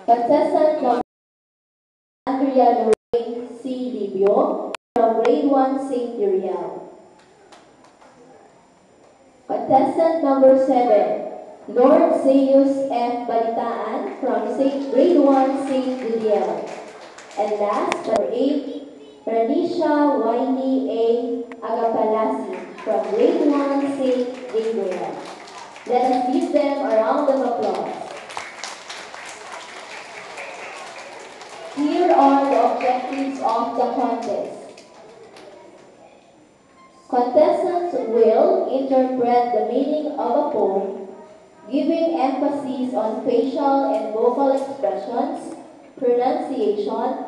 Contestant number Andrea Lorraine C. Libio from Grade 1 St. Uriel. Contestant number 7, Lord Zeus F. Balitaan from Grade 1 St. Uriel. And last, number 8, Ranisha Waini A. Agapalasi from Grade 1 St. Gabriel. Let us give them a round of applause. Here are the objectives of the contest. Contestants will interpret the meaning of a poem, giving emphasis on facial and vocal expressions, pronunciation,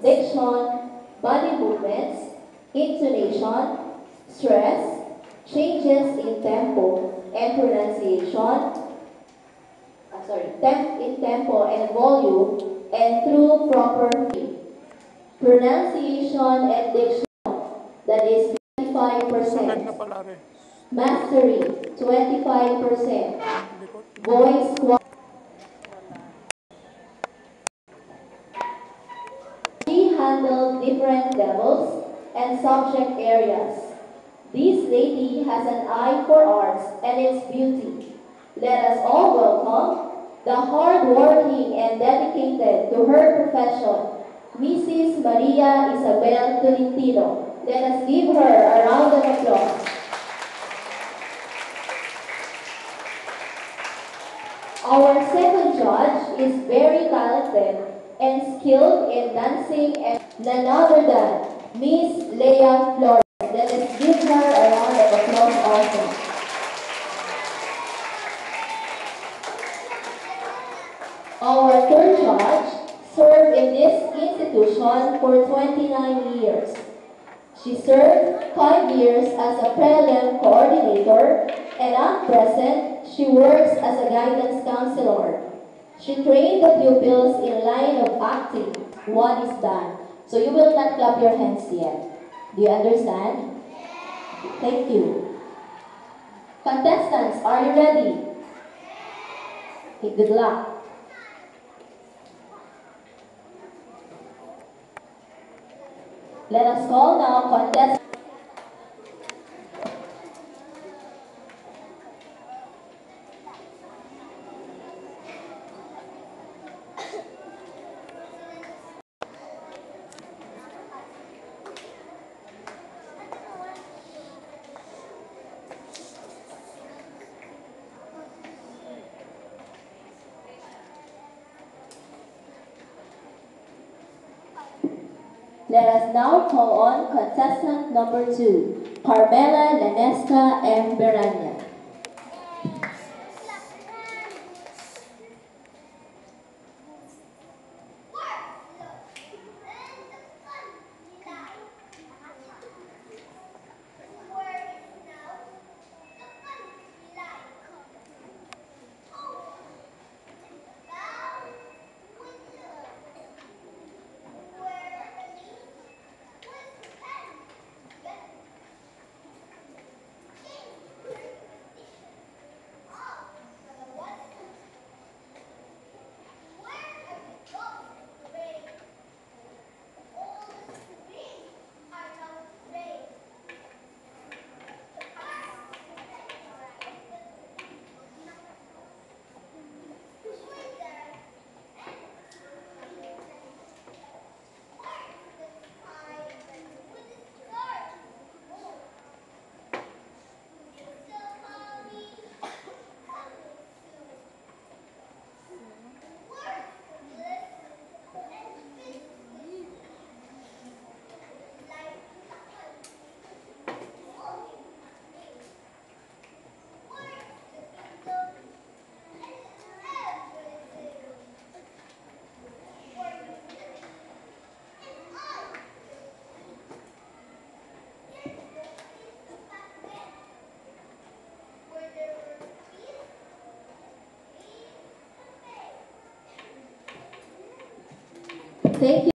diction, body movements, intonation, stress, changes in tempo and pronunciation, in tempo and volume, and through proper pronunciation and diction, that is 25%, mastery 25%, voice quality. She handled different levels and subject areas. This lady has an eye for arts and its beauty. Let us all welcome the hard-working and dedicated to her profession, Mrs. Maria Isabel Tolentino. Let us give her a round of applause. Our second judge is very talented and skilled in dancing and none other than Miss Leah Flores. Let us give her a round of applause also. Our third judge served in this institution for 29 years. She served 5 years as a prelim coordinator, and at present, she works as a guidance counselor. She trained the pupils in line of acting. One is done. So you will not clap your hands yet. Do you understand? Thank you. Contestants, are you ready? Okay, good luck. Let us call now contestants. Let us now call on contestant number 2, Carmela Lanesca M. Beranya. Thank you.